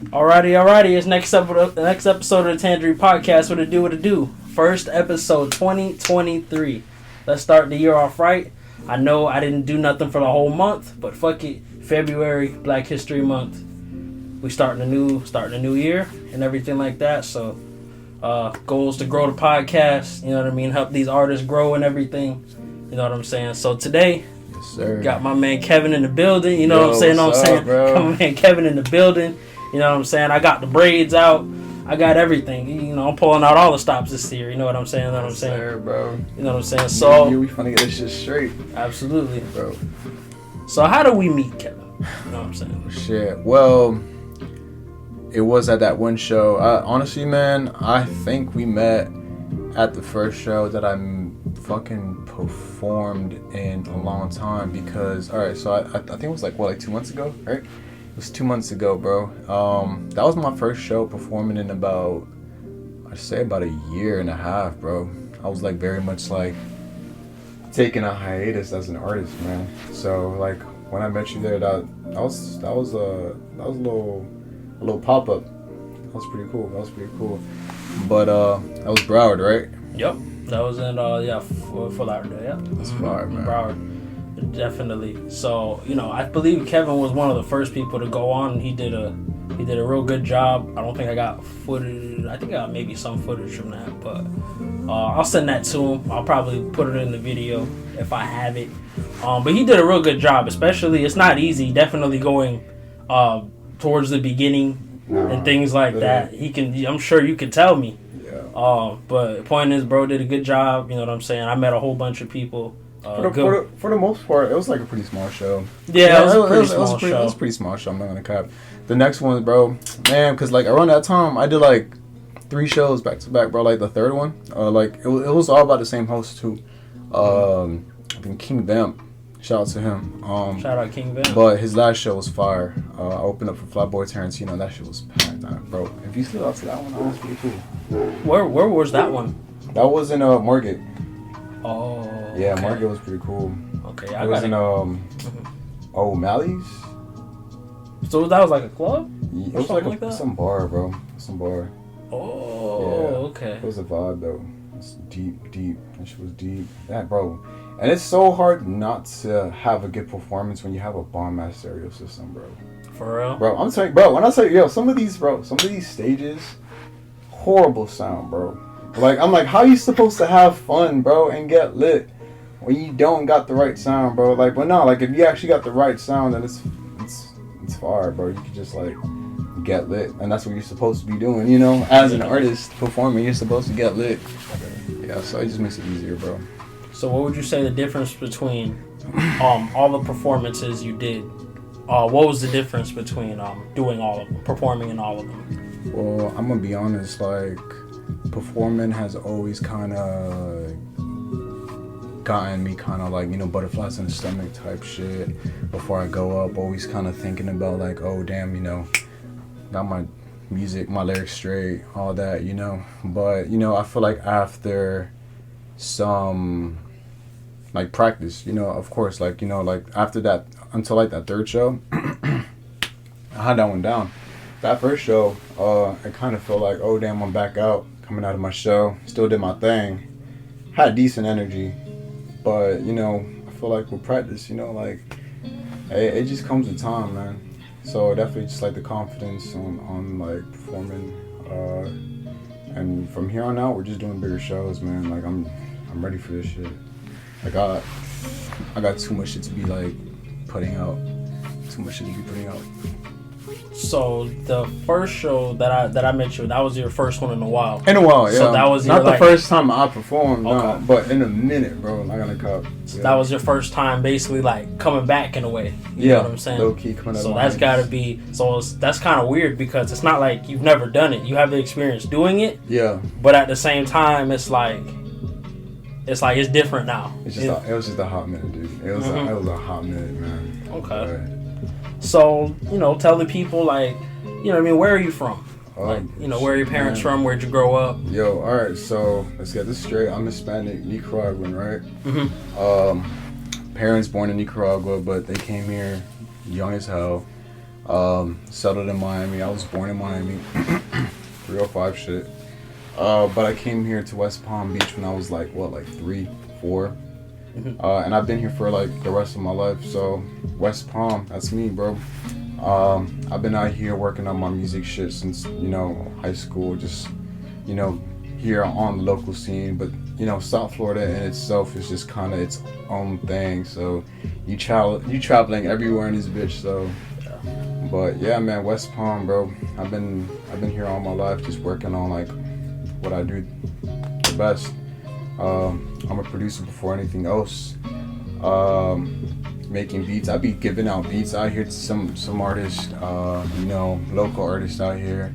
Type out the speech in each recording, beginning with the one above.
Alrighty. It's the next episode of the Tangerine Podcast. What it do? First episode 2023. Let's start the year off right. I know I didn't do nothing for the whole month, but fuck it. February, Black History Month. We starting a new year and everything like that. So goals to grow the podcast, you know what I mean? Help these artists grow and everything. You know what I'm saying? So today, yes, sir. Got my man Kevin in the building. You know what I'm saying? Got my man Kevin in the building. You know what I'm saying? I got the braids out. I got everything. You know, I'm pulling out all the stops this year. You know what I'm saying? Sir, bro. You know what I'm saying? So we finna get this shit straight. Absolutely, bro. So how do we meet, Kevin? You know what I'm saying? Shit. Well, it was at that one show. Honestly, man, I think we met at the first show that I fucking performed in a long time. Because, all right, so I think it was like 2 months ago, right? It was 2 months ago, bro. That was my first show performing in about, I'd say about a year and a half, bro. I was like very much like taking a hiatus as an artist, man. So like when I met you there, that was a little pop up. That was pretty cool. But that was Broward, right? Yep. That was in Fort Lauderdale. Yeah. That's fire, man. Broward, definitely. So I believe Kevin was one of the first people to go on. He did a real good job. I don't think I got footage. I think I got maybe some footage from that, but I'll send that to him. I'll probably put it in the video if I have it. But he did a real good job. Especially, it's not easy. Definitely going towards the beginning and things like that. I'm sure you can tell me. Yeah. But the point is, bro did a good job. You know what I'm saying? I met a whole bunch of people. For the most part, it was like a pretty small show. Yeah, it was a pretty small show. It was a pretty small show. I'm not gonna cap. The next one, bro, man, because like around that time, I did like 3 shows back to back, bro. Like the third one, it was all about the same host too. I think King Vamp. Shout out to him. Shout out King Vamp. But his last show was fire. I opened up for Flatboy Tarantino. That shit was packed, bro. If you still out to that one, that was pretty cool. Where was that one? That was in Margate. Oh. Yeah, okay. Margate was pretty cool. Okay, it was in O'Malley's. So that was like a club? It was like some bar, bro. Some bar. Oh, yeah. Okay. It was a vibe though. It's deep. That shit was deep. That, bro. And it's so hard not to have a good performance when you have a bomb ass stereo system, bro. For real? Bro, I'm telling you, bro, when I say, some of these stages, horrible sound, bro. Like, I'm like, how you supposed to have fun, bro, and get lit when you don't got the right sound, bro? Like, but no, like, if you actually got the right sound, then it's fire, bro. You can just, like, get lit. And that's what you're supposed to be doing, As an artist performing, you're supposed to get lit. Yeah, so it just makes it easier, bro. So what would you say the difference between all the performances you did? What was the difference between doing all of them, performing in all of them? Well, I'm gonna be honest, like, performing has always kind of gotten me kind of like, butterflies in the stomach type shit. Before I go up, always kind of thinking about like, oh damn, got my music, my lyrics straight, all that, But, I feel like after some like practice, of course, like, like after that, until like that third show, I had that one down. That first show, I kind of felt like, oh damn, I'm back out, coming out of my show, still did my thing, had decent energy, but, I feel like with practice, like, it just comes with time, man. So definitely just like the confidence on like performing, and from here on out, we're just doing bigger shows, man. Like, I'm ready for this shit. Like, I got too much shit to be like putting out. So the first show that I met you, that was your first one in a while. Yeah. So that was not the first time I performed, no, but in a minute, bro. I'm not gonna cut. So that was your first time, basically, like coming back in a way. You know what I'm saying? Low key coming out. So that's gotta be. So that's kind of weird because it's not like you've never done it. You have the experience doing it. Yeah. But at the same time, it's different now. It was just a hot minute, dude. It was a hot minute, man. Okay. But, so, tell the people, like, where are you from? Where are your parents from? Where'd you grow up? Yo, alright, so let's get this straight. I'm Hispanic, Nicaraguan, right? Mm-hmm. Parents born in Nicaragua, but they came here young as hell. Settled in Miami. I was born in Miami. 305 shit. But I came here to West Palm Beach when I was like 3, 4. And I've been here for like the rest of my life. So West Palm, that's me, bro. I've been out here working on my music shit since, high school, just, here on the local scene. But, South Florida in itself is just kind of its own thing. So you traveling everywhere in this bitch. So, but yeah, man, West Palm, bro. I've been here all my life, just working on like what I do the best. I'm a producer before anything else. Making beats. I be giving out beats out here to some artists, local artists out here.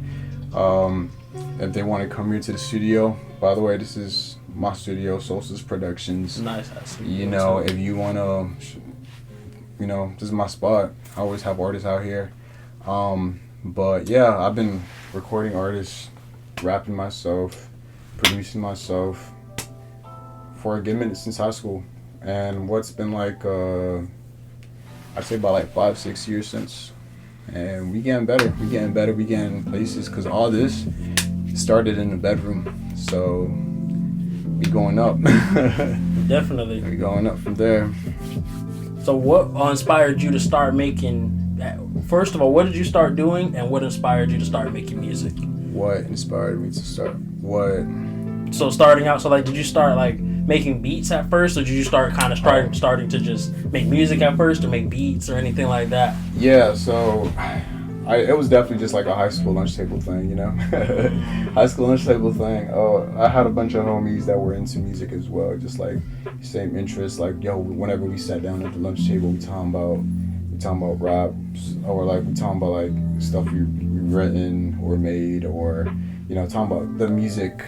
If they want to come here to the studio, by the way, this is my studio, Solstice Productions. Nice. If you want to, this is my spot. I always have artists out here. But yeah, I've been recording artists, rapping myself, producing myself for a good minute since high school. And what's been like, I'd say about like 5-6 years since. And we getting better. We getting places, because all this started in the bedroom. So we going up. Definitely. We going up from there. So what inspired you to start making, first of all, what did you start doing, and what inspired you to start making music? What inspired me to start? What? So starting out, did you start like making beats at first, or did you start kind of starting to just make music at first, or make beats or anything like that? Yeah, so it was definitely just like a high school lunch table thing, high school lunch table thing. I had a bunch of homies that were into music as well, just like same interests. Like, whenever we sat down at the lunch table, we talking about raps, or like we talking about like stuff we written or made, or talking about the music,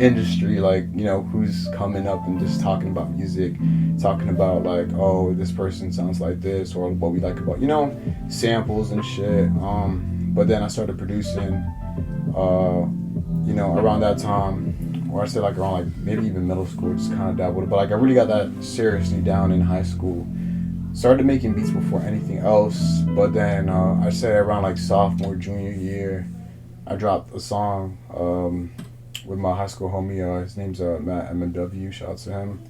industry, like, who's coming up, and just talking about music, talking about like, oh, this person sounds like this, or what we like about, samples and shit. But then I started producing, around that time, or I say like around like maybe even middle school, just kind of dabbled. But like I really got that seriously down in high school. Started making beats before anything else. But then I'd say around like sophomore, junior year, I dropped a song with my high school homie. His name's Matt MMW. Shout out to him.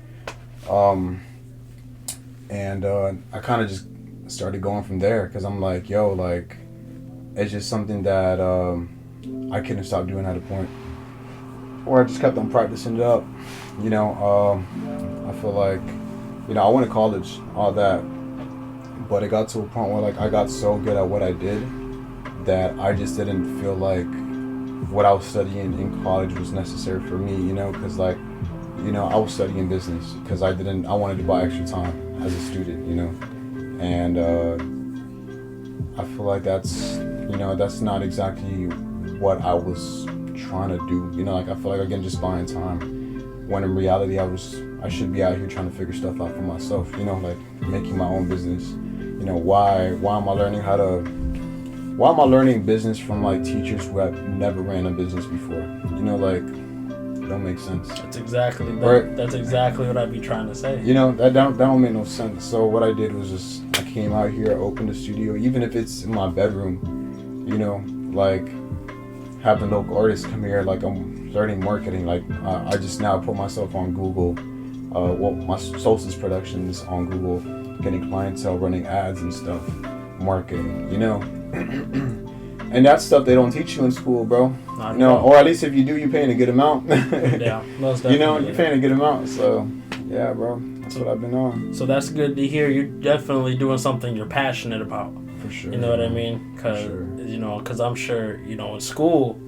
And I kind of just started going from there, because I'm like, it's just something that I couldn't stop doing at a point. Or I just kept on practicing it up. I feel like, I went to college, all that. But it got to a point where like I got so good at what I did that I just didn't feel like what I was studying in college was necessary for me, because like, I was studying business because I wanted to buy extra time as a student, and I feel like that's not exactly what I was trying to do, like I feel like again just buying time, when in reality I should be out here trying to figure stuff out for myself, like making my own business. Why am I learning business from like teachers who have never ran a business before? Like, it don't make sense. That's exactly right. That's exactly what I'd be trying to say. That don't make no sense. So what I did was just I came out here, opened a studio, even if it's in my bedroom. Like having local artists come here. Like I'm starting marketing. Like I just now put myself on Google. My Solstice Productions on Google, getting clientele, running ads and stuff, marketing. And that's stuff they don't teach you in school, bro. Or at least if you do, you're paying a good amount. Yeah, most definitely. You're paying a good amount. So, yeah, bro, that's what I've been on. So that's good to hear. You're definitely doing something you're passionate about. For sure. You know what I mean? Because I'm sure, in school,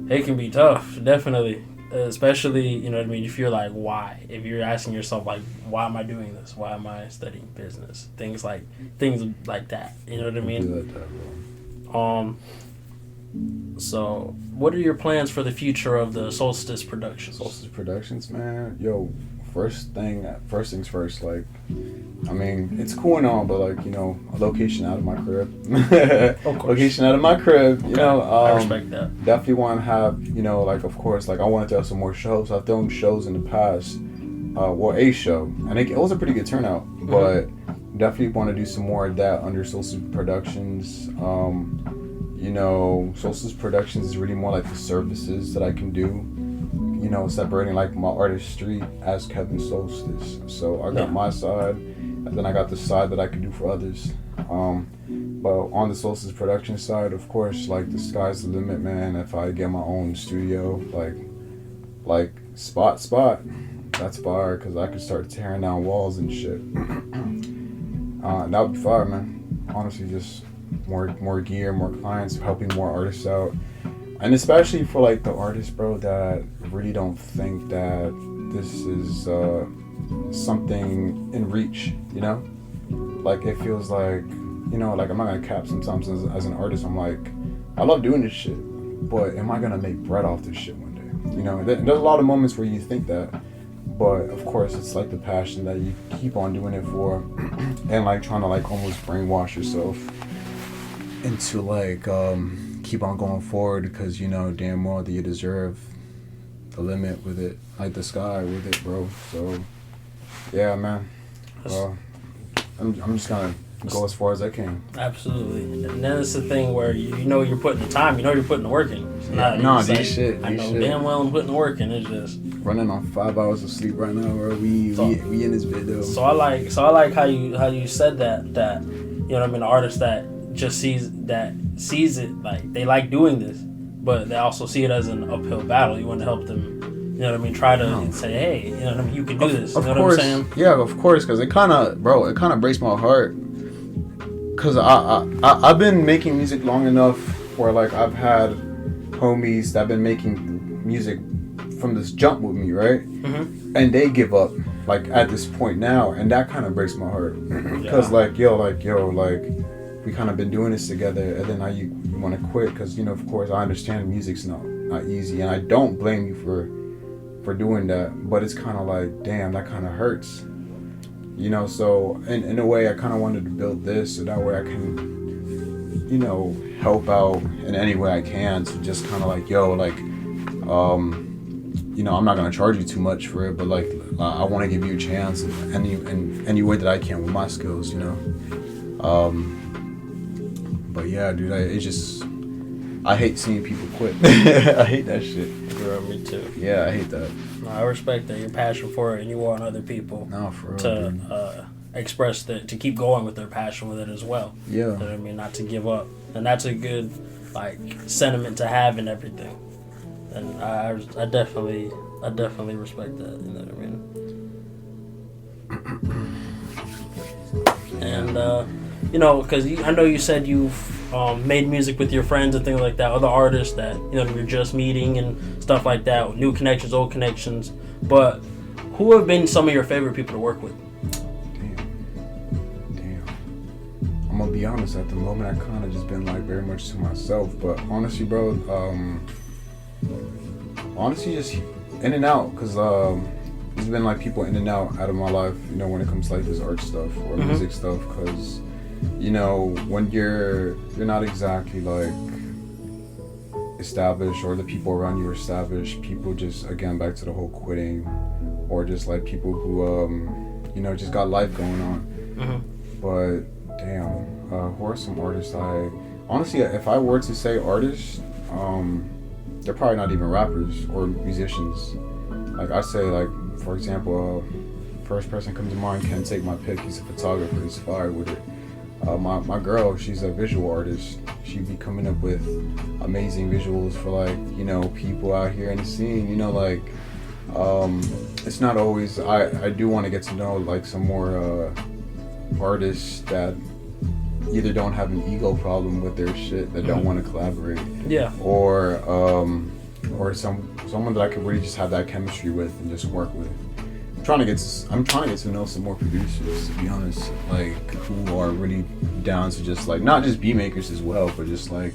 it can be tough, definitely. Especially, if you're like, why? If you're asking yourself, like, why am I doing this? Why am I studying business? Things like that. You know what I mean? I do like that, bro. So, what are your plans for the future of the Solstice Productions? Solstice Productions, man. First things first. Like, I mean, it's cool and all, but like, a location out of my crib. Of course. Location out of my crib. Okay. I respect that. Definitely want to have, like, of course, like I wanted to have some more shows. I've filmed shows in the past. A show, and it was a pretty good turnout. But definitely want to do some more of that under Solstice Productions. You know, Solstice Productions is really more like the services that I can do. You know, separating like my artistry as Kevin Solstice. So I got my side, and then I got the side that I can do for others. But on the Solstice Production side, of course, like the sky's the limit, man. If I get my own studio, like spot, that's fire, because I could start tearing down walls and shit. That would be fire, man. Honestly, just more gear, more clients, helping more artists out. And especially for like the artists, bro, that really don't think that this is something in reach, you know? Like it feels like, you know, like I'm not gonna cap sometimes as an artist. I'm like, I love doing this shit, but am I gonna make bread off this shit one day? You know, there's a lot of moments where you think that, but of course it's like the passion that you keep on doing it for, and like trying to like almost brainwash yourself into like keep on going forward, because you know damn well that you deserve the limit with it, like the sky with it, bro. So yeah, man. I'm just gonna go as far as I can. Absolutely. And then it's the thing where you know you're putting the time, you know you're putting the work in. It's not, no, it's these like, shit. I know damn well I'm putting the work in. It's just running on 5 hours of sleep right now, bro. We in this video. So I like how you said that you know what I mean, the artist that just sees it, like they like doing this, but they also see it as an uphill battle. You want to help them, you know what I mean, try to say, hey, you know what I mean, you can do this. You know what I'm saying? Yeah, of course, because it kind of breaks my heart, because I've been making music long enough where like I've had homies that have been making music from this jump with me, right? Mm-hmm. And they give up like at this point now, and that kind of breaks my heart, because like we kind of been doing this together, and then now you want to quit, because you know, of course, I understand music's not easy, and I don't blame you for doing that, but it's kind of like, damn, that kind of hurts, you know. So in a way, I kind of wanted to build this so that way I can, you know, help out in any way I can. So just kind of like, you know, I'm not gonna charge you too much for it, but like I want to give you a chance in any way that I can with my skills, you know. But yeah, dude, I hate seeing people quit. I hate that shit. Girl, me too. Yeah, I hate that. No, I respect that, your passion for it, and you want other people to express that, to keep going with their passion with it as well. Yeah. You know what I mean? Not to give up. And that's a good like sentiment to have in everything. And I definitely respect that. You know what I mean? And you know, because I know you said you've made music with your friends and things like that, other artists that you know you're just meeting and stuff like that, new connections, old connections. But who have been some of your favorite people to work with? Damn. I'm gonna be honest. At the moment, I kind of just been like very much to myself. But honestly, bro, honestly, just in and out, because there's been like people in and out of my life, you know, when it comes to like this art stuff or music stuff, because you know, when you're not exactly like established, or the people around you are established, people just, again, back to the whole quitting, or just like people who you know, just got life going on. But damn, who are some artists honestly, if I were to say artists, they're probably not even rappers or musicians. Like I say, like for example, first person comes to mind, Can't Take My Pick. He's a photographer. He's fire with it. My girl, she's a visual artist. She be coming up with amazing visuals for like, you know, people out here in the scene. You know, like it's not always. I do want to get to know like some more artists that either don't have an ego problem with their shit, that don't want to collaborate. Yeah. Or someone that I could really just have that chemistry with and just work with. I'm trying to get to know some more producers, to be honest, like who are really down to just like not just beat makers as well, but just like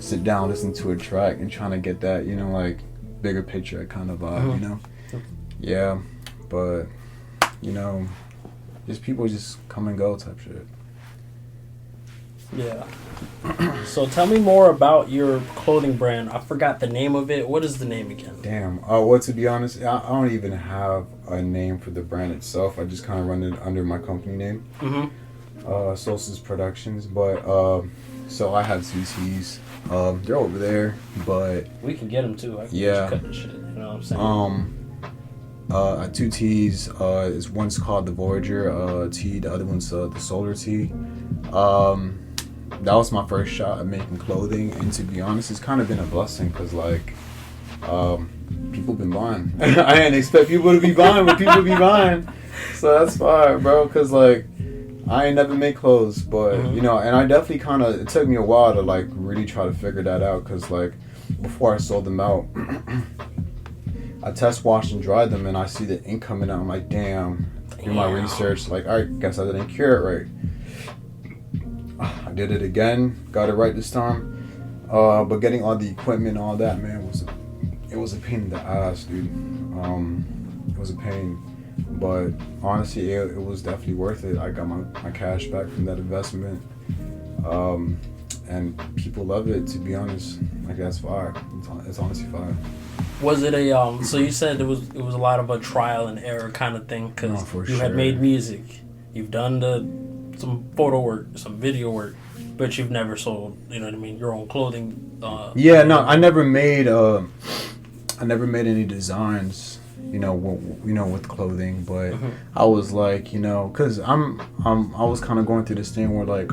sit down, listen to a track, and trying to get that, you know, like bigger picture kind of vibe, you know. Yeah, but you know, just people just come and go type shit. Yeah. So tell me more about your clothing brand. I forgot the name of it. What is the name again? Damn. Well, to be honest, I don't even have a name for the brand itself. I just kind of run it under my company name, Solstice Productions. But so I have two tees. They're over there, but we can get them too. I can yeah, cut the shit. You know what I'm saying? Two tees. Is one's called the Voyager tee. The other one's the Solar tee. That was my first shot at making clothing, and to be honest, it's kind of been a blessing because like people been buying. I didn't expect people to be buying, but people be buying, so that's fire, bro. Because like I ain't never made clothes, but you know, and I definitely kind of, it took me a while to like really try to figure that out because like before I sold them out, I test washed and dried them, and I see the ink coming out. I'm like, damn. Do my research, like I guess I didn't cure it right. I did it again, got it right this time. But getting all the equipment and all that, man, it was a pain in the ass, dude. It was a pain, but honestly, it was definitely worth it. I got my cash back from that investment, and people love it. To be honest, like that's fire. It's honestly fire. Was it a so you said it was a lot of a trial and error kind of thing because you had made music, you've done some photo work, some video work, but you've never sold, you know what I mean, your own clothing. Yeah, no, I never made any designs, you know, with clothing, but I was like, you know, cause I was kind of going through this thing where like,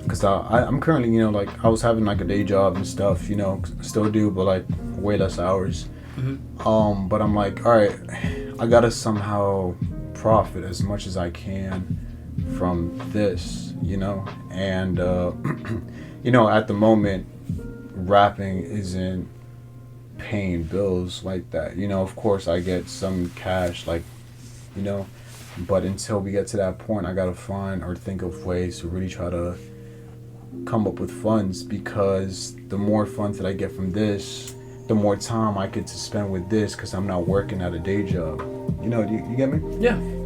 cause I'm currently, you know, like I was having like a day job and stuff, you know, still do, but like way less hours. But I'm like, all right, I gotta somehow profit as much as I can from this, you know, and you know, at the moment rapping isn't paying bills like that, you know. Of course I get some cash, like, you know, but until we get to that point, I gotta find or think of ways to really try to come up with funds, because the more funds that I get from this, the more time I get to spend with this, because I'm not working at a day job, you know. You get me?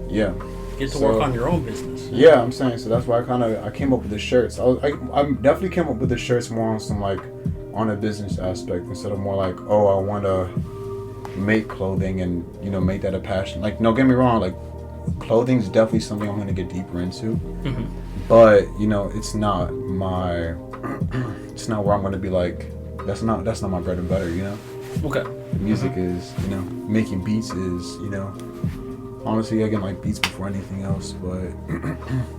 Yeah Get to work on your own business. Yeah, I'm saying, so that's why I came up with the shirts. I definitely came up with the shirts more on some like on a business aspect, instead of more like, oh, I want to make clothing and, you know, make that a passion. Like, no, get me wrong, like clothing is definitely something I'm going to get deeper into, but you know, it's not where I'm going to be like, that's not my bread and butter, you know. Okay. Music is, you know, making beats is, you know. Honestly, I get like beats before anything else, but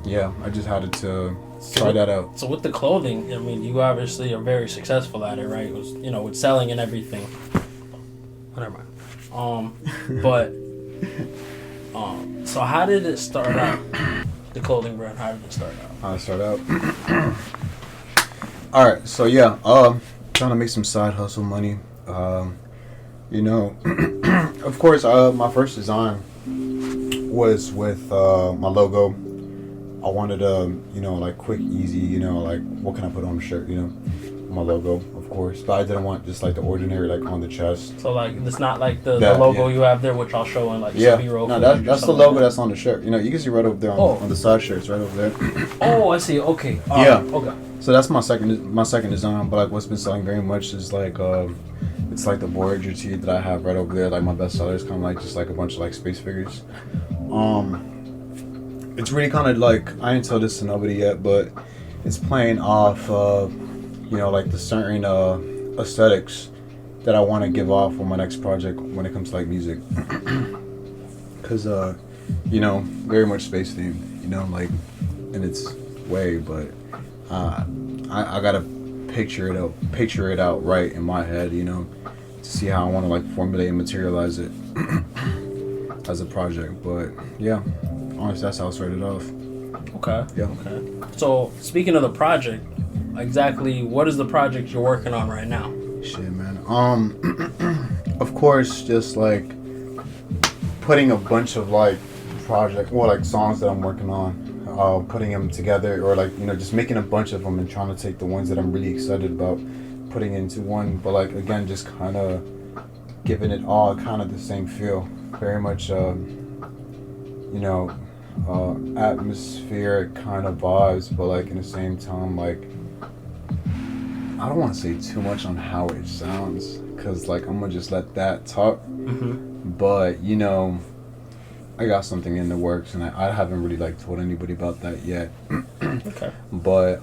yeah, I just had to try that out. So with the clothing, I mean, you obviously are very successful at it, right? It was, you know, with selling and everything. Oh, never mind. But so how did it start out? The clothing brand, how did it start out? How did it start out? All right, so yeah, trying to make some side hustle money. You know, of course, my first design was with my logo. I wanted you know, like quick, easy, you know, like what can I put on the shirt, you know, my logo, of course, but I didn't want just like the ordinary, like on the chest. So like it's not like the logo you have there, which I'll show in like some B-roll. No, that's the logo that's on the shirt. You know, you can see right over there on the side shirts, right over there. Oh, I see. Okay. Okay. So that's my second design, but like what's been selling very much is like it's like the Voyager tee that I have right over there. Like my best seller is kind of like just like a bunch of like space figures. It's really kind of like, I didn't tell this to nobody yet, but it's playing off you know, like the certain aesthetics that I want to give off on my next project when it comes to like music. Because you know, very much space themed, you know, like in its way, but I gotta picture it out right in my head, you know, to see how I want to like formulate and materialize it as a project. But yeah, honestly, that's how it started off. Okay. Yeah. Okay. So speaking of the project, exactly what is the project you're working on right now? Shit, man. Of course, just like putting a bunch of like like songs that I'm working on, putting them together, or like, you know, just making a bunch of them and trying to take the ones that I'm really excited about, putting into one. But like again, just kind of giving it all kind of the same feel. Very much, you know, atmospheric kind of vibes, but like in the same time, like I don't want to say too much on how it sounds, cause like I'm gonna just let that talk. Mm-hmm. But you know, I got something in the works, and I haven't really like told anybody about that yet. Okay. But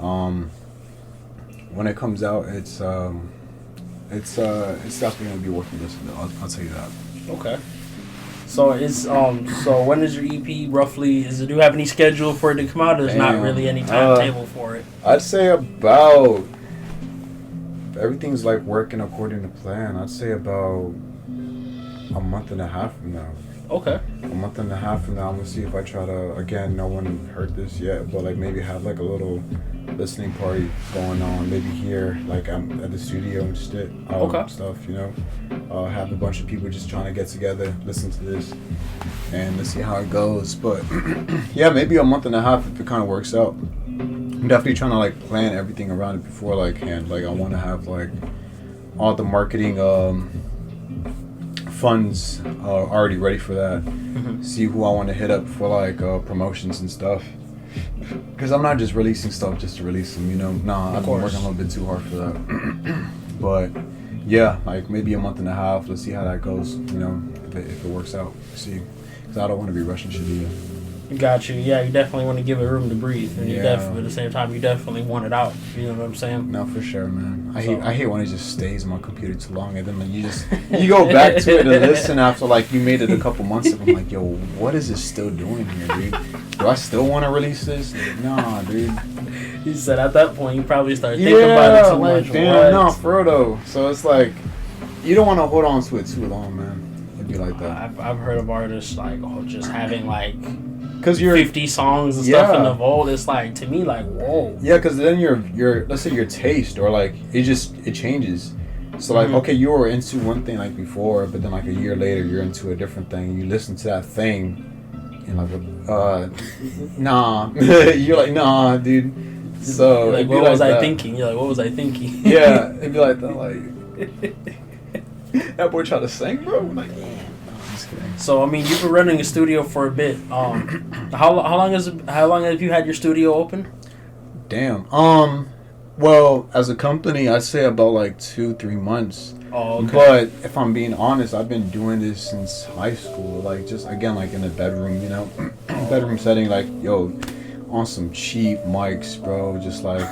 when it comes out, it's definitely gonna be worth listening to. I'll tell you that. Okay. So it's so when is your EP roughly? Do you have any schedule for it to come out? There's not really any timetable for it. I'd say about, if everything's like working according to plan, I'd say about a month and a half from now. Okay. A month and a half from now, I'm gonna see if I try to, again, no one heard this yet, but like maybe have like a little listening party going on, maybe here, like I'm at the studio and shit, stuff, you know. Have a bunch of people just trying to get together, listen to this, and let's see how it goes. But yeah, maybe a month and a half if it kind of works out. I'm definitely trying to like plan everything around it before like hand. Like I want to have like all the marketing funds already ready for that. Mm-hmm. See who I want to hit up for like promotions and stuff. Because I'm not just releasing stuff just to release them, you know. Nah, I've been working a little bit too hard for that. But yeah, like maybe a month and a half. Let's see how that goes, you know, if it works out. See, because I don't want to be rushing shit either. Got you. Yeah, you definitely want to give it room to breathe, and Yeah. at the same time, you definitely want it out. You know what I'm saying? No, for sure, man. I hate when it just stays on my computer too long, and then like, you go back to it to listen after like you made it a couple months ago. I'm like, yo, what is it still doing here, dude? Do I still want to release this? Nah, dude. You said at that point you probably start thinking about it too much. Damn, no, for real though. So it's like you don't want to hold on to it too long, man. It'd be like that. I've heard of artists like just having like. Cause you're 50 songs and stuff in the vault. It's like, to me, like, whoa. Yeah, because then your let's say your taste or like it changes. So like okay, you were into one thing like before, but then like a year later you're into a different thing. You listen to that thing, and like nah, you're like nah, dude. So like, what was I thinking? You're like, what was I thinking? Yeah, it'd be like that. Like that boy tried to sing, bro. Like. So I mean, you've been running a studio for a bit. How long have you had your studio open? Damn. Well, as a company, I'd say about like 2-3 months. Oh, okay. But if I'm being honest, I've been doing this since high school. Like just again, like in the bedroom, you know, bedroom setting. Like yo, on some cheap mics, bro. Just like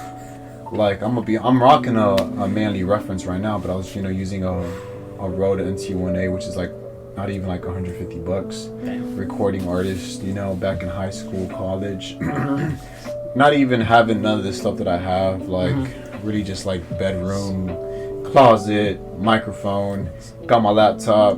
I'm rocking a Manly reference right now, but I was using a Rode NT1A, which is like. Not even like $150. Damn. Recording artist, back in high school, college. Not even having none of this stuff that I have. Like, really just like bedroom, closet, microphone, got my laptop.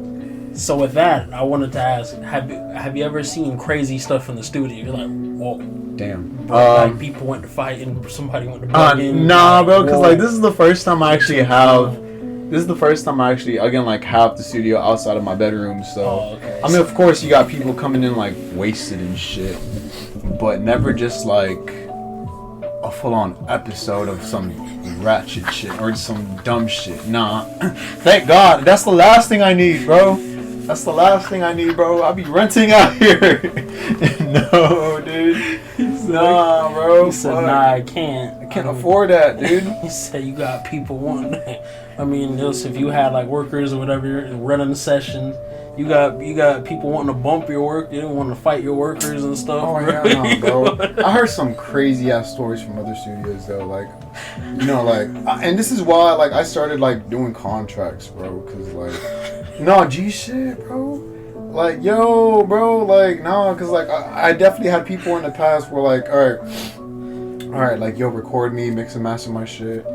So with that, I wanted to ask, have you ever seen crazy stuff in the studio? You're like, whoa. Damn. Like people went to fight and somebody went to break in. Nah, bro, because like this is the first time I actually have... This is the first time I actually, again, like, have the studio outside of my bedroom, so... okay. I mean, of course, you got people coming in, like, wasted and shit, but never just, like, a full-on episode of some ratchet shit or some dumb shit. Nah. Thank God. That's the last thing I need, bro. That's the last thing I need, bro. I'll be renting out here. No, dude. Nah, bro. He said, nah, I can't. I can't afford that, dude. He said, you got people wanting... I mean, if you had like workers or whatever running the session, you got people wanting to bump your work. You didn't want to fight your workers and stuff. Oh yeah, no, bro. I heard some crazy ass stories from other studios though, like, and this is why like I started like doing contracts, bro, because like, no G shit, bro. Like, yo, bro, like, no, because like I definitely had people in the past where like, all right, like, yo, record me, mix and master my shit.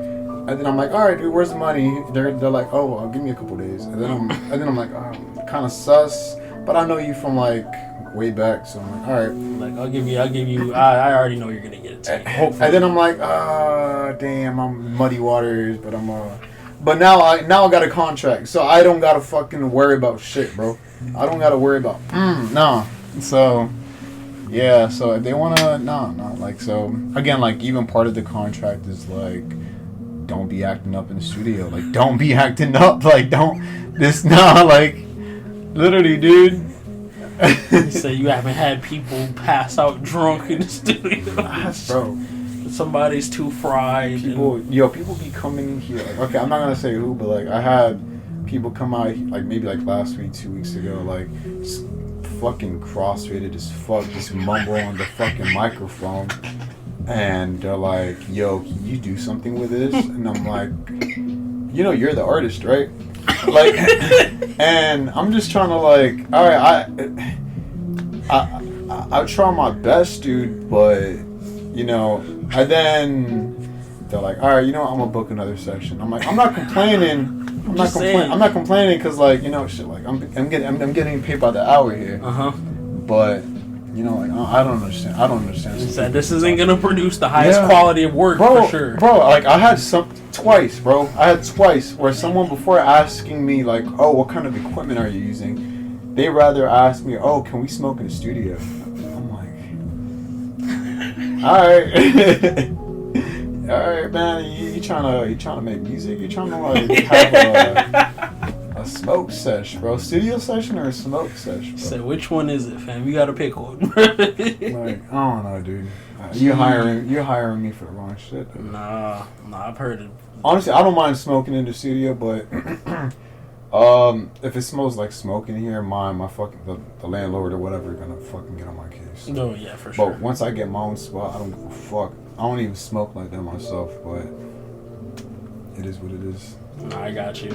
And then I'm like, all right, dude, where's the money? They're like, oh, well, give me a couple days. And then I'm like, oh, kind of sus, but I know you from like way back, so I'm like, all right. Like, I'll give you. I already know you're gonna get it. And then I'm like, damn, I'm muddy waters, but but now I got a contract, so I don't gotta fucking worry about shit, bro. I don't gotta worry about nah. So yeah, so if they wanna like, so again, like, even part of the contract is like, don't be acting up in the studio. Like, don't be acting up. Like, like, literally, dude. You say you haven't had people pass out drunk in the studio. Bro. Somebody's too fried. People be coming in here. Like, okay, I'm not gonna say who, but like I had people come out like maybe like last week, 2 weeks ago, like just fucking cross-rated as fuck, just mumble on the fucking microphone, and they're like, "Yo, can you do something with this?" And I'm like, "You know, you're the artist, right?" Like, and I'm just trying to like, all right, I try my best, dude, but. You know, and then they're like, all right, you know what, I'm gonna book another session. I'm like, I'm not complaining. I'm not complaining because, like, you know, shit, like I'm getting paid by the hour here. But you know, like I don't understand. You said this isn't gonna produce the highest quality of work, bro, for sure. Bro, like I had twice where someone, before asking me like, oh, what kind of equipment are you using, they rather ask me, oh, can we smoke in the studio? Alright, man. You trying to make music? You trying to like have a smoke sesh, bro? Studio session or a smoke sesh, bro? So which one is it, fam? You gotta pick one. Like, I don't know, dude. You're hiring me for the wrong shit. Nah, I've heard it. Honestly, I don't mind smoking in the studio, but if it smells like smoke in here, my fucking the landlord or whatever are gonna fucking get on my case. No, yeah, for sure. But once I get my own spot, I don't give a fuck. I don't even smoke like that myself, but it is what it is. I got you.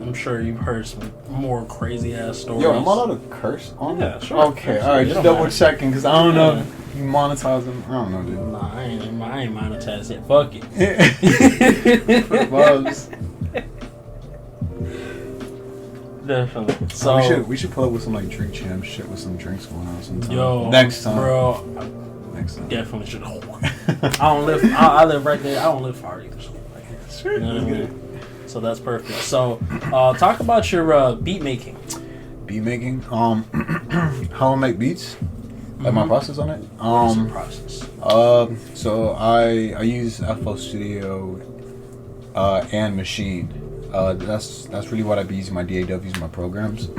I'm sure you've heard some more crazy ass stories. Yo, am I allowed to curse on that? Yeah, sure. Okay, alright, just double checking, because I don't know if you monetize them. I don't know, dude. Nah, I ain't monetized yet. Fuck it. Bugs. Definitely. So we should pull up with some like drink champ shit with some drinks going on sometime. Yo, next time, bro. Next time. Definitely should. I live right there. I don't live far either. So Sure. you know what I mean? So that's perfect. So talk about your beat making. Beat making. How I make beats. Like my process on it. What's the process? So I use FL Studio and Machine. That's really what I be using my DAWs, my programs.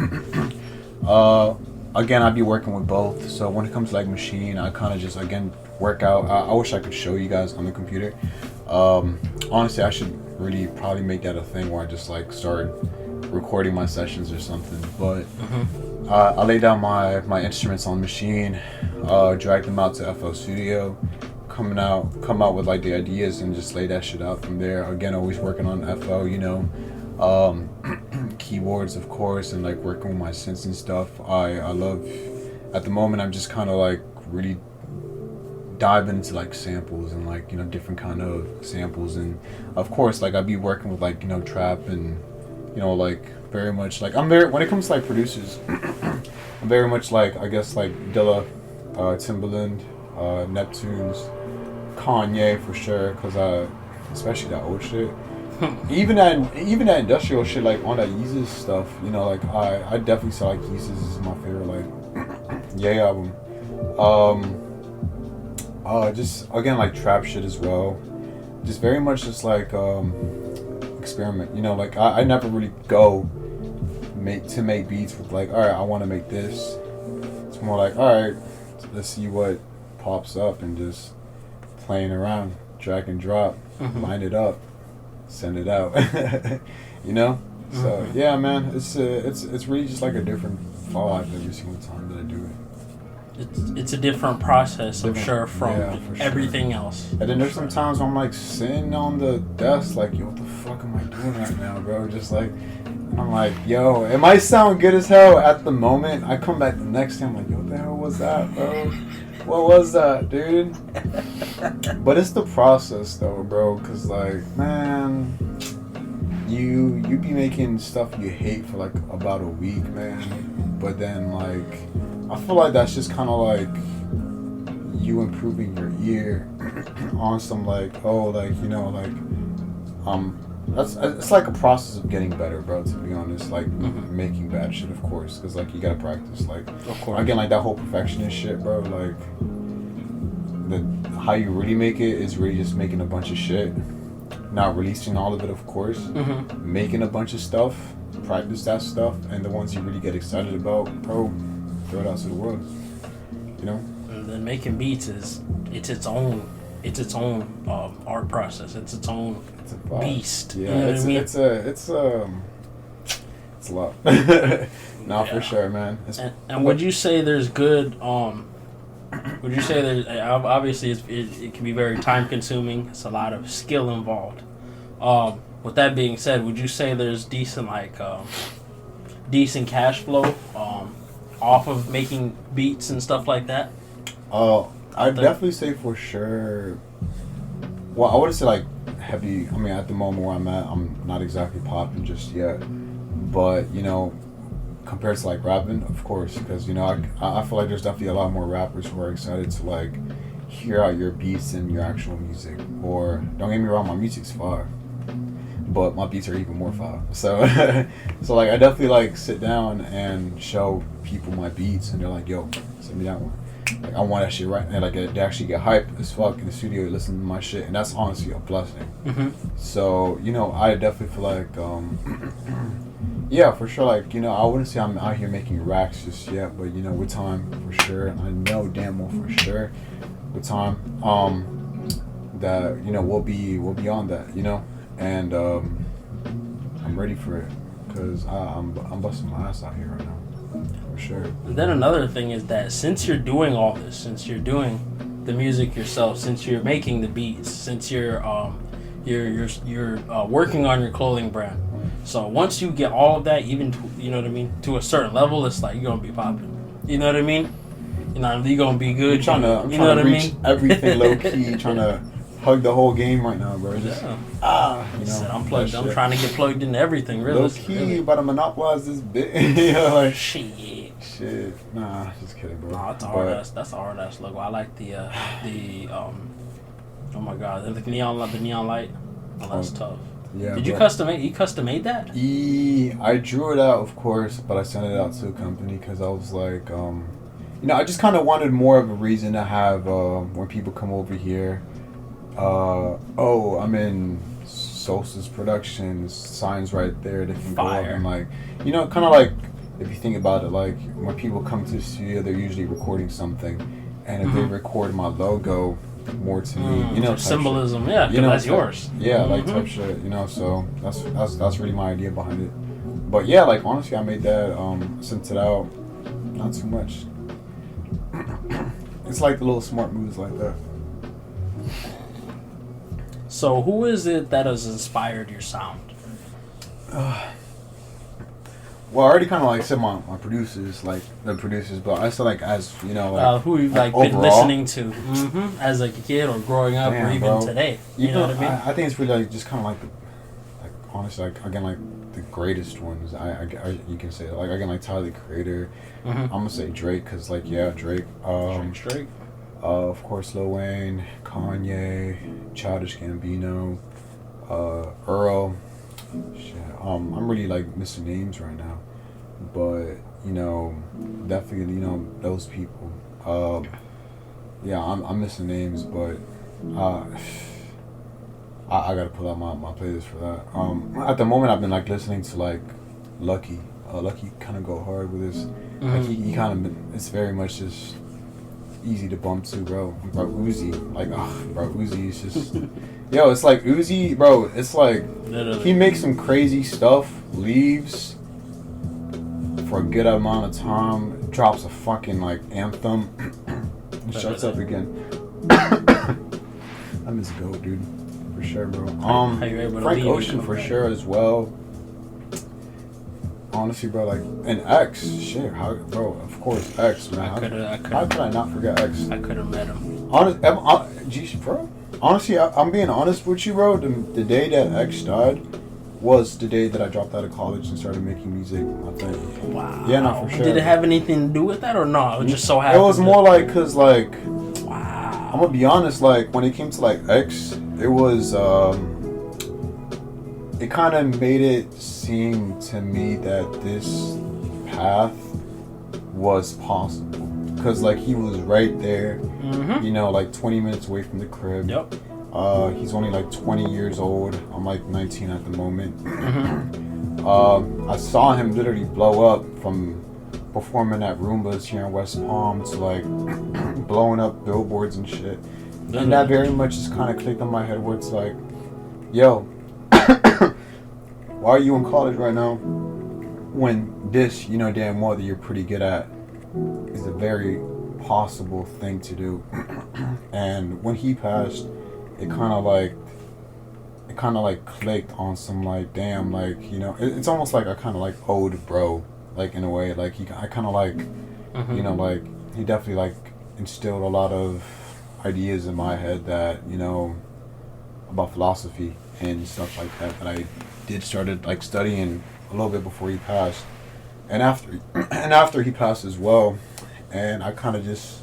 Again, I'd be working with both. So when it comes to like Machine, I kind of just work out. I wish I could show you guys on the computer. Honestly, I should really probably make that a thing where I just like start recording my sessions or something. But I lay down my instruments on Machine, drag them out to FL Studio, come out with like the ideas and just lay that shit out from there. Again, always working on FL, you know, keyboards of course, and like working with my synths and stuff. I love, at the moment I'm just kind of like really diving into like samples and like, you know, different kind of samples, and of course like I'd be working with like, you know, trap and, you know, like very much like when it comes to like producers, I'm very much like, I guess like Dilla, Timbaland, Neptunes, Kanye for sure, because especially that old shit, even that industrial shit, like on that Yeezus stuff, you know, like I definitely say like Yeezus is my favorite like Ye album. Just again like trap shit as well, just very much just like experiment, you know, like I never really go to make beats with like, all right, I want to make this. It's more like, all right, let's see what pops up, and just playing around, drag and drop, line it up, send it out. You know. So yeah, man, it's really just like a different vibe every single time that I do it. It's a different process, I'm sure, from everything else. And then there's some times where I'm like sitting on the desk like, yo, what the fuck am I doing right now, bro? Just like, and I'm like, yo, it might sound good as hell at the moment. I come back the next day, I'm like, yo, what the hell was that, bro? What was that, dude? But it's the process though, bro, because like, man, you be making stuff you hate for like about a week, man. But then like, I feel like that's just kind of like you improving your ear on some like, oh, like, you know, like it's like a process of getting better, bro, to be honest. Like making bad shit, of course, because like you gotta practice, like, of course, again, like that whole perfectionist shit, bro. Like how you really make it is really just making a bunch of shit, not releasing all of it, of course, making a bunch of stuff, practice that stuff, and the ones you really get excited about, bro, throw it out to the world. You know. And then making beats is its own art process. It's its own beast. Yeah, you know what I mean? It's a lot. Nah, for sure, man. And would you say there's good? Would you say there's obviously it can be very time consuming. It's a lot of skill involved. With that being said, would you say there's decent cash flow off of making beats and stuff like that? I'd definitely say for sure. Well, I wouldn't say like heavy. I mean, at the moment where I'm at, I'm not exactly popping just yet. But you know, compared to like rapping, of course, because you know, I feel like there's definitely a lot more rappers who are excited to like hear out your beats and your actual music. Or don't get me wrong, my music's fire, but my beats are even more fire. So, so like I definitely like sit down and show people my beats, and they're like, "Yo, send me that one." Like I want that shit right now. Like they actually get hyped as fuck in the studio, listen to my shit, and that's honestly a blessing. Mm-hmm. So you know, I definitely feel like, yeah, for sure. Like you know, I wouldn't say I'm out here making racks just yet, but you know, with time, for sure. And I know damn well for sure, with time, that you know we'll be on that. You know, and I'm ready for it because I'm busting my ass out here right now. For sure. And then another thing is that since you're doing all this, since you're doing the music yourself, since you're making the beats, since you're working on your clothing brand, so once you get all of that, even to, you know what I mean, to a certain level, it's like you're gonna be popping. You know what I mean? You know, you're gonna be good. I'm trying to reach everything low key, trying to hug the whole game right now, bro. Just, you know, I'm plugged. I'm trying to get plugged into everything. Really, low key, about to monopolize this bit. You know, like shit. Nah, just kidding, bro. Nah, that's a hard ass. That's a hard ass logo. I like the oh my god, the neon light. Oh, that's tough. Yeah. Did you custom made? You custom made that? I drew it out, of course, but I sent it out to a company because I was like, you know, I just kind of wanted more of a reason to have when people come over here. Oh, I'm in Sosa's Productions, signs right there. They can Fire. go up and like, you know, kind of like if you think about it, like when people come to the studio, they're usually recording something, and if they record my logo more to me, you know, symbolism, yeah, you know, that's yours. Yeah, like type shit, you know. So that's really my idea behind it. But yeah, like honestly, I made that, sent it out, not too much. It's like the little smart moves like that. So who is it that has inspired your sound? Well, I already kind of like said my producers, like the producers, but I still like as you know, like who you've like been listening to as like a kid or growing up, or even today. You know what I mean? I think it's really like just kind of like honestly, like again, like the greatest ones. I you can say like again, like Tyler the Creator. I'm gonna say Drake because like Drake. Drake. Of course, Lil Wayne, Kanye, Childish Gambino, Earl. Shit, I'm really like missing names right now, but you know, definitely, you know, those people. Yeah, I'm missing names, but I gotta pull out my playlist for that. At the moment, I've been like listening to like Lucky. Lucky kind of go hard with this. Like he kind of, it's very much just easy to bump to, bro. Bro, Uzi, like, bro, Uzi is just, yo, it's like Uzi, bro. It's like he makes some crazy stuff, leaves for a good amount of time, drops a fucking like anthem, and shuts up again. I miss GOAT, dude, for sure, bro. Frank Ocean for sure as well. Honestly, bro, like, and X, shit, how, bro, of course, X, man. How could I not forget X? I could have met him. Bro, honestly, I'm being honest with you, bro. The day that X died was the day that I dropped out of college and started making music, I think. Wow. Yeah, no, for sure. Did it have anything to do with that or not? It was just so happy. It was more like, cause like, wow. I'm gonna be honest, like, when it came to like X, it was, it kind of made it seem to me that this path was possible because like he was right there, you know, like 20 minutes away from the crib. Yep. He's only like 20 years old. I'm like 19 at the moment. I saw him literally blow up from performing at Roombas here in West Palm to like blowing up billboards and shit. And that very much just kind of clicked on my head where it's like, yo, why are you in college right now when this, you know damn well that you're pretty good at, is a very possible thing to do. And when he passed, it kind of like clicked on some like, damn, like, you know, it's almost like I kind of like owed bro, like in a way, like I kind of like, you know, like he definitely like instilled a lot of ideas in my head that, you know, about philosophy and stuff like that I started like studying a little bit before he passed, and after he passed as well. And it kind of just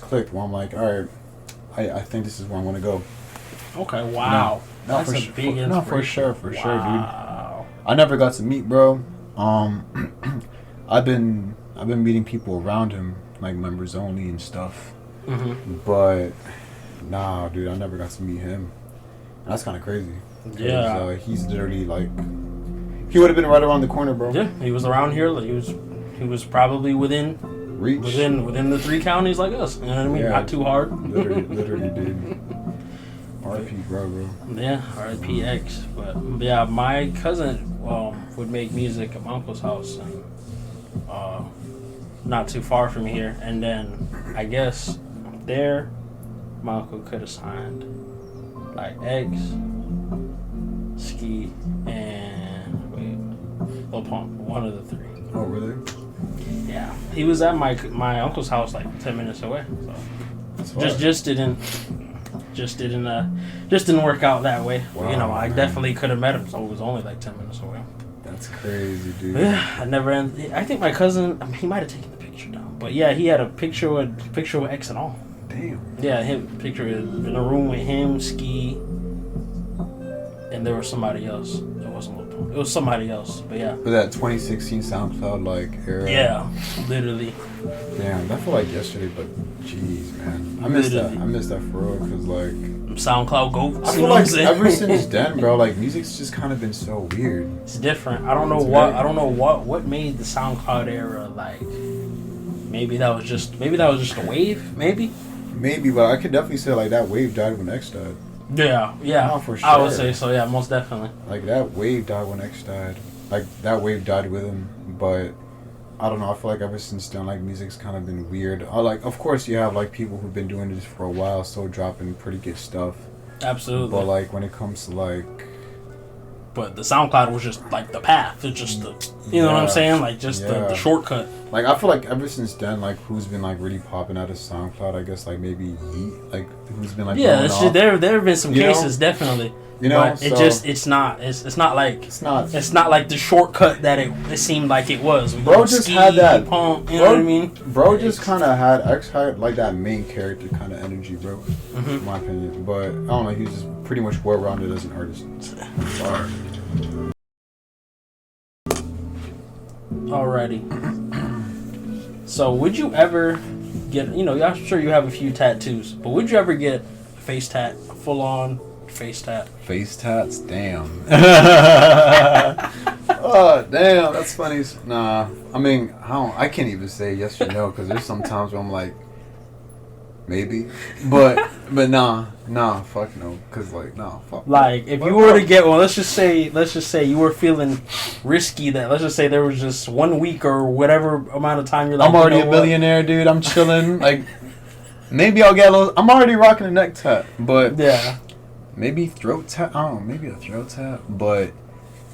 clicked where I'm like, all right, I think this is where I'm gonna go. Okay, wow. No, That's a big inspiration. No, for sure, dude. Wow. I never got to meet bro. I've been meeting people around him, like members only and stuff. But nah, dude, I never got to meet him. That's kind of crazy. Yeah. He's literally like, he would have been right around the corner, bro. Yeah, he was around here. He was probably within reach, within the 3 counties like us. You know what I mean? Yeah. Not too hard. literally, dude. R.I.P. bro. Yeah, R.I.P. X. But yeah, my cousin would make music at my uncle's house, and not too far from here. And then I guess there, my uncle could have signed like X, Ski, and Lil Pump. One of the 3. Oh, really? Yeah, he was at my uncle's house like 10 minutes away. So just didn't work out that way. Wow, you know, I man. definitely could have met him. So it was only like 10 minutes away. That's crazy, dude. Yeah, I think my cousin, he might have taken the picture down, but yeah, he had a picture with X and all. Damn. Yeah, picture in a room with him, Ski, and there was somebody else. It wasn't Lil Pump. It was somebody else, but yeah. But that 2016 SoundCloud like era. Yeah, literally. Damn, that felt like yesterday, but jeez, man, I missed that for real, cause like SoundCloud goats. I feel like ever since then, bro, like music's just kind of been so weird. It's different. I don't know what made the SoundCloud era like. Maybe that was just a wave. Maybe, but I could definitely say like that wave died when X died. Yeah. No, for sure. I would say so. Yeah, most definitely. Like that wave died when X died. Like that wave died with him, but I don't know. I feel like ever since then, like music's kind of been weird. Like, of course, you have like people who've been doing this for a while, still dropping pretty good stuff. Absolutely. But like when it comes to like, but the SoundCloud was just like the path. It's just the, you know what I'm saying? Like just the shortcut. Like I feel like ever since then, like who's been like really popping out of SoundCloud? I guess like maybe Yeet. Like who's been like there have been some cases definitely. You know, but it's not like the shortcut that it seemed like it was. Bro just had that pump, you know what I mean? Bro just kind of had X had like that main character kind of energy, bro. In my opinion, but I don't know. He was just pretty much well-rounded as an artist. Sorry. Alrighty. So would you ever get? You know, I'm sure you have a few tattoos, but would you ever get a face tat, a full-on face tat? Face tats, damn. Oh, damn, that's funny. Nah, I mean, I can't even say yes or no because there's some times where I'm like, maybe, but nah, fuck no, because like nah, fuck. Like if you were to get one, let's just say you were feeling risky. That let's just say there was just 1 week or whatever amount of time you're like, I'm already a billionaire, dude. I'm chilling. Like maybe I'll get a little. I'm already rocking a neck tat, but yeah. Maybe throat tap. I don't know. Maybe a throat tap. But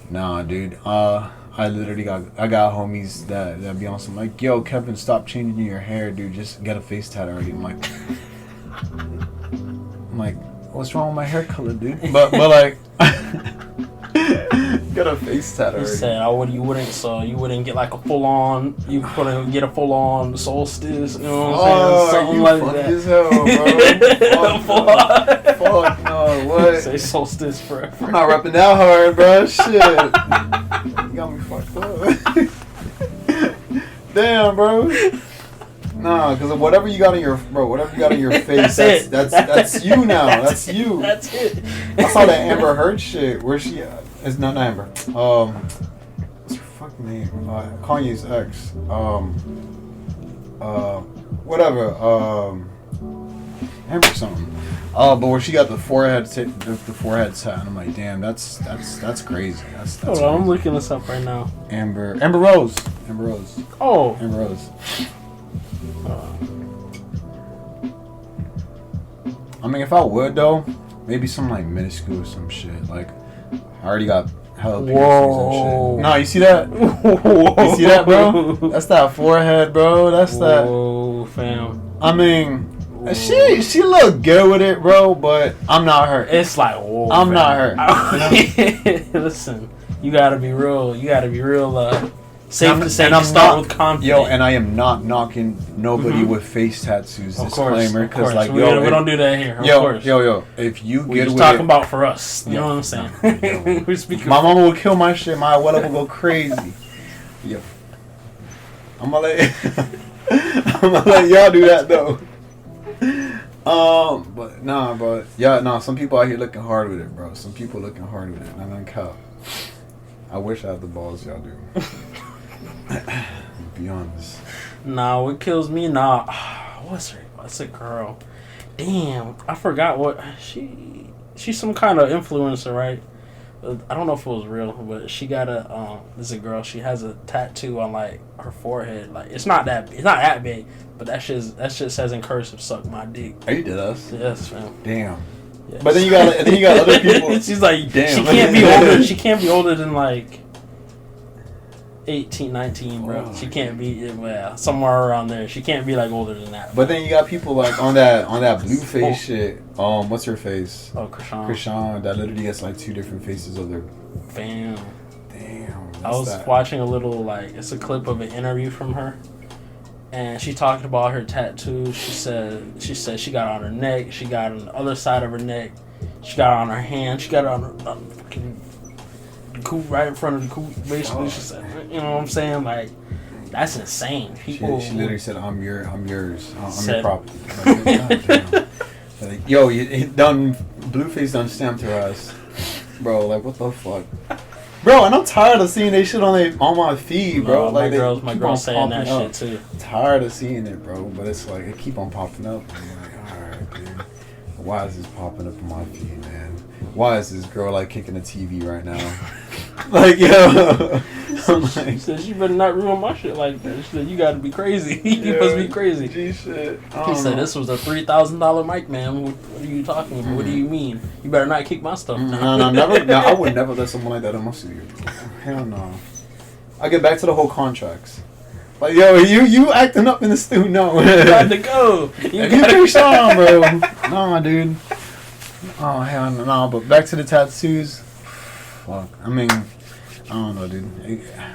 nah, dude. I literally got homies that be on some like, yo, Kevin, stop changing your hair, dude. Just get a face tat already. I'm like, what's wrong with my hair color, dude? But like, get a face tat already. You said you wouldn't get like a full on. You couldn't get a full on solstice. You know what I'm saying? Something like that. As hell, bro. Fuck no, what? Say solstice forever. I'm not rapping that hard, bro. Shit. You got me fucked up. Damn, bro. Nah, because whatever you got on your face, that's you now. That's you. That's it. I saw that Amber Heard shit. Where she? It's not Amber. What's her fuck name? Kanye's ex. Whatever. Amber something. But where she got the forehead the forehead tat, and I'm like, damn, that's crazy. That's Hold on, I'm looking this up right now. Amber Rose. Oh. Amber Rose. I mean, if I would though, maybe some like minuscule or some shit. Like, I already got hella piercings and shit. No, you see that? Whoa. You see that, bro? That's that forehead, bro. That's that. Whoa, fam. I mean, she look good with it, bro. But I'm not her. It's like, whoa. I'm not her. Listen, you gotta be real. You gotta be real. Safe to say, and I'm start not, with confidence. Yo, and I am not knocking nobody with face tattoos. Of course, Disclaimer, because like, we don't do that here. Of course. Yo, if you We're get just with talking it, about for us. You know what I'm saying? We're speaking. My mama will kill my shit. My abuela will go crazy. Yo, I'm gonna let y'all do that though. Some people out here looking hard with it, bro. Some people looking hard with it. I'm gonna count. I wish I had the balls y'all do. Be honest. Nah, what kills me? Nah, what's a girl? Damn, I forgot what she's some kind of influencer, right? I don't know if it was real, but she got this is a girl. She has a tattoo on like her forehead. Like it's not that big, but that shit says in cursive, "Suck my dick." Are you dead us? Yes, fam. Damn. Yes. But then you got other people. She's like, damn. She can't be older. She can't be older than like 18, 19, bro. Oh. She can't be somewhere around there. She can't be like older than that. But then you got people like on that blue face shit. What's her face? Oh, Krishan, that literally gets like two different faces of their. Fam. Damn. I was watching a little it's a clip of an interview from her, and she talked about her tattoos. She said she got it on her neck. She got it on the other side of her neck. She got it on her hand. She got it on her fucking coop right in front of the coop. Basically, she said, you know what I'm saying? Like, that's insane. People. She literally said, "I'm yours. I'm your property." Like, God, like, yo, Blueface done stamped her ass, bro. Like, what the fuck, bro? And I'm tired of seeing they shit on my feed, bro. Like, my girls saying that shit too. Tired of seeing it, bro. But it's like it keep on popping up. I'm like, all right, dude. Why is this popping up on my feed, man? Why is this girl like kicking the TV right now? Like, yo. She said, "You better not ruin my shit like that." She said, "You gotta be crazy. You must be crazy." G shit. He said, "This was a $3,000 mic, man. What are you talking about? What do you mean? You better not kick my stuff." No, never. No, I would never let someone like that in my studio. Hell no. I get back to the whole contracts. Like, yo, you acting up in the studio? No. You got to go. You push on, bro. Nah, dude. Oh hell no. But back to the tattoos. Fuck. I mean, I don't know, dude.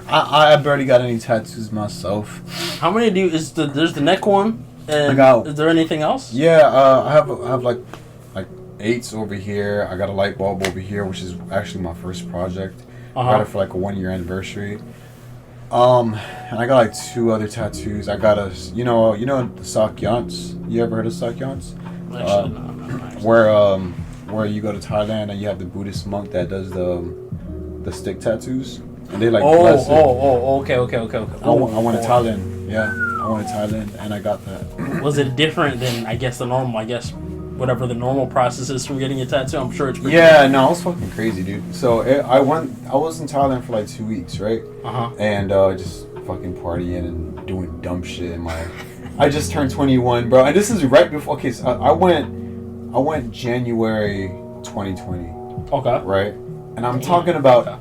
I barely got any tattoos myself. How many do you? There's the neck one. And is there anything else? Yeah, I have like 8s over here. I got a light bulb over here, which is actually my first project. I got it for like a 1-year anniversary. And I got like 2 other tattoos. I got you know the Sakyants. You ever heard of Sakyants? Actually, no. Where you go to Thailand and you have the Buddhist monk that does the stick tattoos, and they like bless it. Okay. I went to Thailand. Yeah, I went to Thailand and I got that. Was it different than I guess the normal? I guess whatever the normal process is from getting a tattoo. I'm sure it's pretty different. No, it was fucking crazy, dude. So I was in Thailand for like 2 weeks, right? And just fucking partying and doing dumb shit in my. I just turned 21, bro, and this is right before. Okay, so I went January 2020. Okay. Right? And I'm talking about,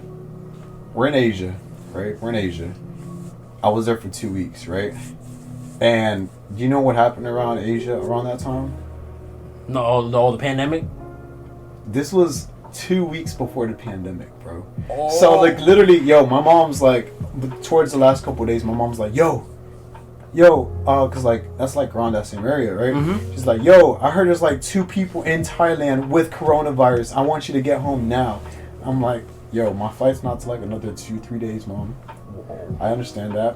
we're in Asia, right? We're in Asia. I was there for 2 weeks, right? And do you know what happened around Asia around that time? No, the pandemic? This was 2 weeks before the pandemic, bro. Oh. So, like, literally, my mom's like, towards the last couple of days, my mom's like, yo, cause like that's like around that same area, right? Mm-hmm. She's like, yo, I heard there's like 2 people in Thailand with coronavirus. I want you to get home now. I'm like, yo, my flight's not to like another 2-3 days, mom. I understand that.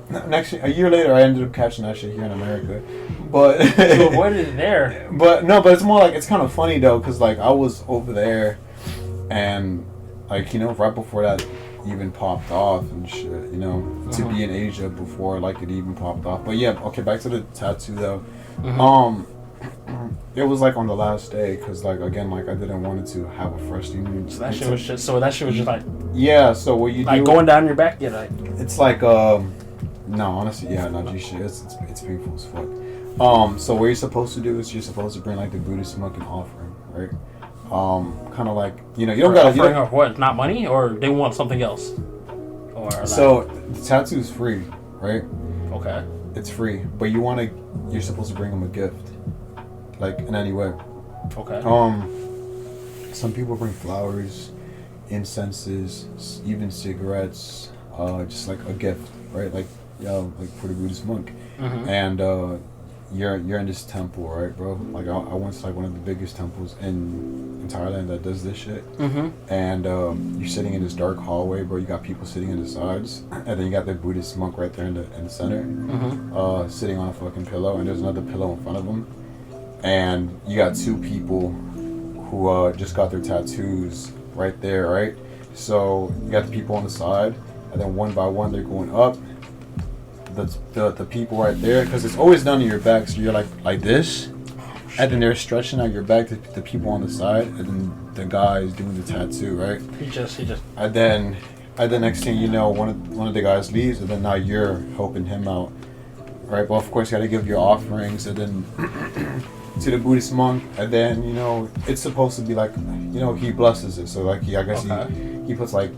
A year later, I ended up catching that shit here in America, but you avoided it there. But it's more like it's kind of funny though, cause like I was over there, and like right before that, even popped off and shit, you know, to be in Asia before like it even popped off. But yeah, okay, back to the tattoo though. It was like on the last day because like again like I didn't want it to have a fresh thing. So that shit was just like yeah. So what you like do, going down your back, yeah, like it's like no, honestly, yeah, no G shit. It's painful as fuck. So what you're supposed to do is you're supposed to bring like the Buddhist monk an offering, right? Kind of like you don't gotta offering of what? Not money, or they want something else. Or like, so the tattoo's free, right? Okay. It's free, but you're supposed to bring them a gift, like in any way. Okay. Some people bring flowers, incenses, even cigarettes, just like a gift, right? Like like for the Buddhist monk, and you're in this temple, right, bro? Like I went to like one of the biggest temples in Thailand that does this shit, and you're sitting in this dark hallway, bro. You got people sitting in the sides, and then you got the Buddhist monk right there in the center, sitting on a fucking pillow, and there's another pillow in front of him, and you got two people who just got their tattoos right there, right? So you got the people on the side, and then one by one they're going up. The people right there, because it's always done in your back, so you're like this, and then they're stretching out your back to the people on the side, and then the guy is doing the tattoo, right? He just and then next thing you know, one of the guys leaves, and then now you're helping him out, right? But of course you got to give your offerings, and then to the Buddhist monk, and then it's supposed to be like he blesses it, so like I guess he puts like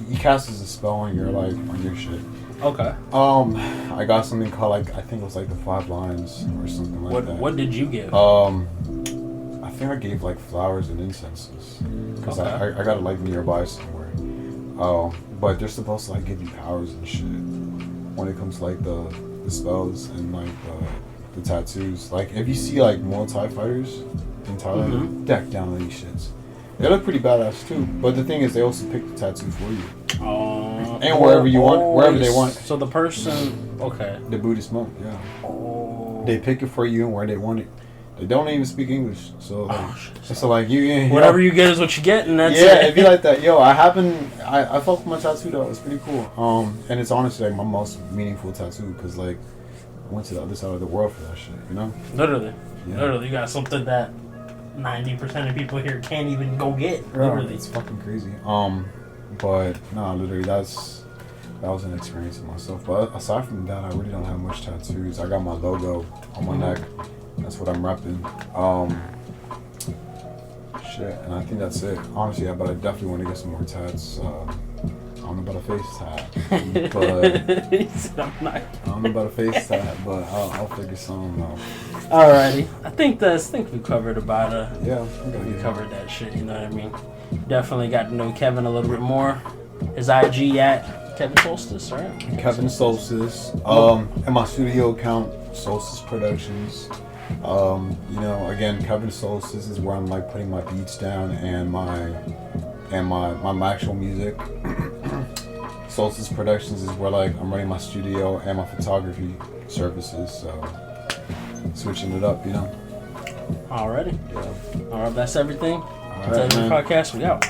he casts a spell on your shit. Okay. I got something called I think it was like the 5 lines or something like that. What did you give? I think I gave like flowers and incenses because I got it like nearby somewhere. But they're supposed to like give you powers and shit when it comes to like the spells and like the tattoos. Like if you see like Muay Thai fighters in Thailand, decked down on these shits. They look pretty badass too. But the thing is, they also pick the tattoo for you. And wherever you want, wherever they want. So the person, okay. The Buddhist monk, yeah. They pick it for you and where they want it. They don't even speak English, so so like whatever you get is what you get, and that's it. Yeah, it'd be like that. Yo, I fuck with my tattoo though. It's pretty cool. And it's honestly like my most meaningful tattoo because like I went to the other side of the world for that shit. Literally, you got something that 90% of people here can't even go get. Literally, it's fucking crazy. But no, literally, that was an experience in myself. But aside from that, I really don't have much tattoos. I got my logo on my neck. That's what I'm repping. Shit, and I think that's it. Honestly, yeah, but I definitely want to get some more tats. I don't know about a face tat, but I don't know about a face tat, but I'll figure something out. Alrighty, I think we covered about we covered that shit. You know what I mean? Definitely got to know Kevin a little bit more. His IG at Kevin Solstice, right? Kevin Solstice. And my studio account, Solstice Productions. Again, Kevin Solstice is where I'm like putting my beats down and my actual music. Solstice Productions is where like I'm running my studio and my photography services. So switching it up, Alrighty. Yeah. Alright, that's everything. All right, Podcast. We out.